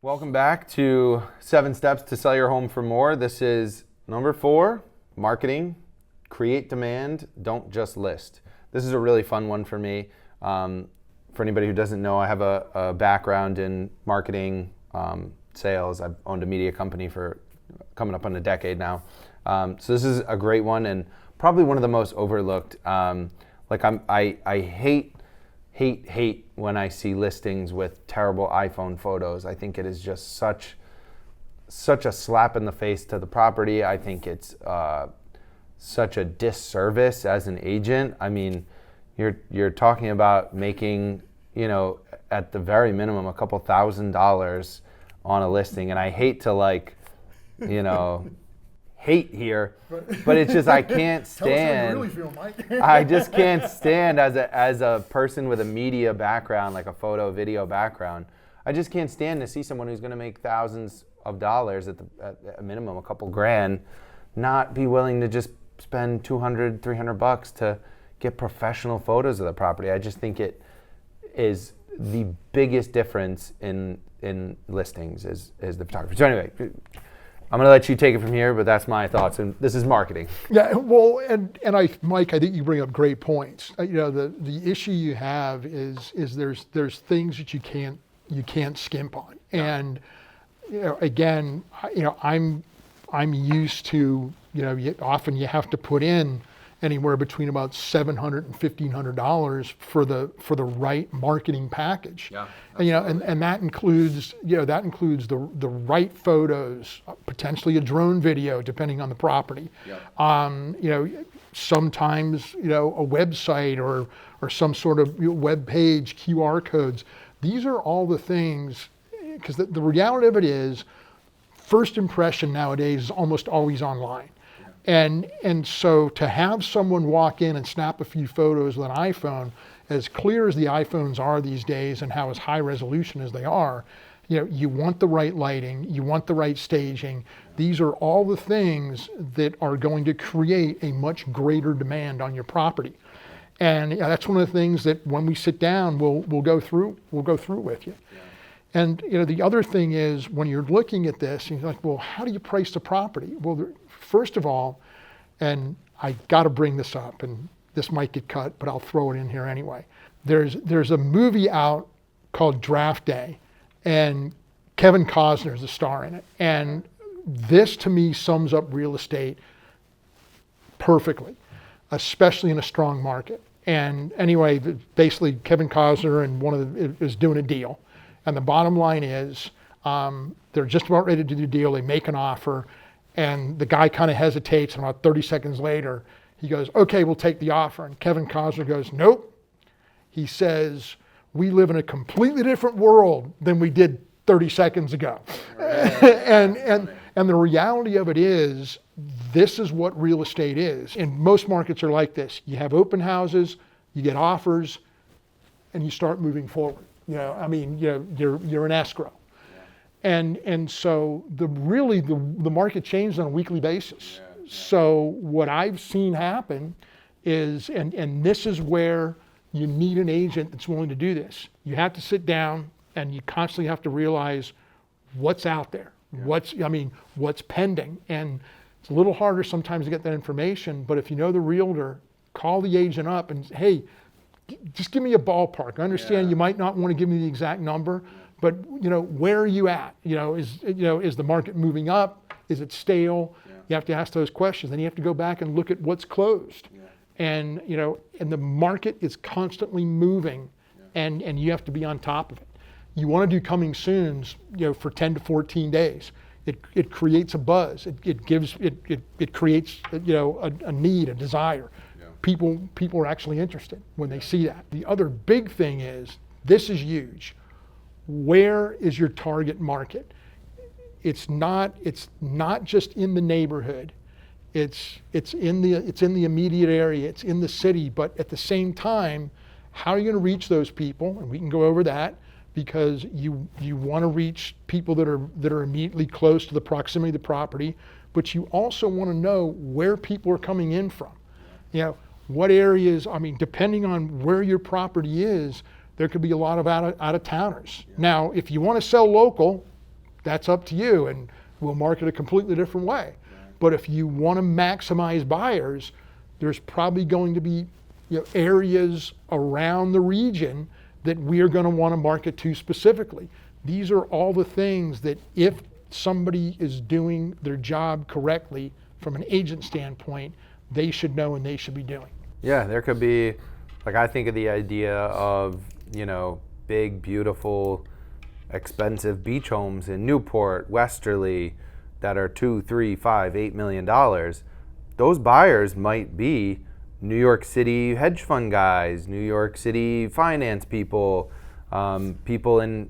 Welcome back to 7 Steps to Sell Your Home for More. This is number 4, marketing. Create demand, don't just list. This is a really fun one for me. For anybody who doesn't know, I have a background in marketing, sales. I've owned a media company for coming up on a decade now. So this is a great one and probably one of the most overlooked. I hate when I see listings with terrible iPhone photos. I think it is just such a slap in the face to the property. I think it's such a disservice as an agent. I mean, you're talking about making, at the very minimum, a couple $1,000s on a listing, and I hate to hate here, but it's just I can't stand. Tell us how you really feel, Mike. I just can't stand as a person with a media background, like a photo video background. I just can't stand to see someone who's going to make thousands of dollars at a minimum, a couple grand, not be willing to just spend $200, $300 to get professional photos of the property. I just think it is the biggest difference in listings is the photography. So anyway, I'm going to let you take it from here, but that's my thoughts, and this is marketing. Yeah, well, Mike, I think you bring up great points. The issue you have is there's things that you can't skimp on, and again, I'm used to often you have to put in anywhere between about $700 and $1,500 for the right marketing package. Yeah, and that includes the right photos, potentially a drone video depending on the property. Yeah. Sometimes a website or some sort of web page, QR codes. These are all the things, because the reality of it is, first impression nowadays is almost always online. And so to have someone walk in and snap a few photos with an iPhone, as clear as the iPhones are these days and how as high resolution as they are, you want the right lighting, you want the right staging. These are all the things that are going to create a much greater demand on your property. And that's one of the things that when we sit down, we'll go through with you. Yeah. And the other thing is, when you're looking at this, you're like, well, how do you price the property? Well, first of all, and I got to bring this up, and this might get cut, but I'll throw it in here anyway. There's a movie out called Draft Day, and Kevin Costner's the star in it. And this, to me, sums up real estate perfectly, especially in a strong market. And anyway, basically, Kevin Costner and is doing a deal. And the bottom line is, they're just about ready to do the deal. They make an offer, and the guy kind of hesitates, and about 30 seconds later, he goes, okay, we'll take the offer. And Kevin Costner goes, nope. He says, we live in a completely different world than we did 30 seconds ago. Right. and the reality of it is, this is what real estate is. And most markets are like this. You have open houses, you get offers, and you start moving forward. You're in escrow. And so the market changed on a weekly basis. Yeah. So what I've seen happen is, and this is where you need an agent that's willing to do this. You have to sit down and you constantly have to realize what's out there, yeah. what's pending. And it's a little harder sometimes to get that information, but if you know the realtor, call the agent up and say, hey, just give me a ballpark. I understand you might not want to give me the exact number, but where are you at? Is the market moving up? Is it stale? Yeah. You have to ask those questions. Then you have to go back and look at what's closed. Yeah. And and the market is constantly moving, yeah. and you have to be on top of it. You want to do coming soons, for 10 to 14 days. It creates a buzz. It creates a need, a desire. Yeah. People are actually interested when they see that. The other big thing is, this is huge. Where is your target market? It's not just in the neighborhood. It's in the immediate area. It's in the city. But at the same time, how are you going to reach those people? And we can go over that, because you want to reach people that are immediately close to the proximity of the property, but you also want to know where people are coming in from. What areas, depending on where your property is, there could be a lot of out-of-towners. Yeah. Now, if you want to sell local, that's up to you, and we'll market a completely different way. But if you want to maximize buyers, there's probably going to be areas around the region that we are going to want to market to specifically. These are all the things that if somebody is doing their job correctly from an agent standpoint, they should know and they should be doing. Yeah, there could be, like, I think of the idea of, big, beautiful, expensive beach homes in Newport, Westerly, that are $2, $3, $5, $8 million. Those buyers might be New York City hedge fund guys, New York City finance people, people in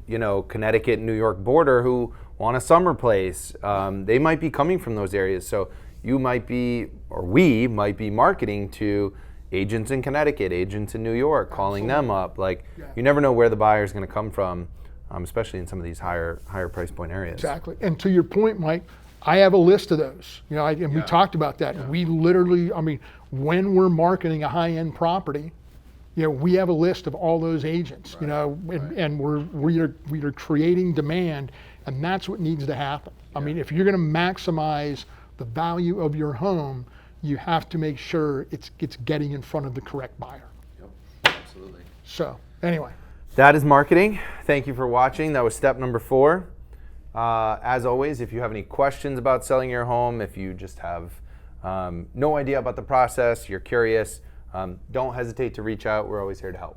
Connecticut and New York border who want a summer place. They might be coming from those areas. So you might be, or we might be marketing to agents in Connecticut, agents in New York, calling them up. Like, you never know where the buyer is going to come from, especially in some of these higher price point areas. Exactly. And to your point, Mike, I have a list of those. We talked about that. Yeah. We literally, when we're marketing a high-end property, we have a list of all those agents. Right. And we are creating demand, and that's what needs to happen. Yeah. If you're going to maximize the value of your home, you have to make sure it's getting in front of the correct buyer. Yep, absolutely. So anyway. That is marketing. Thank you for watching. That was step number 4. As always, if you have any questions about selling your home, if you just have no idea about the process, you're curious, don't hesitate to reach out. We're always here to help.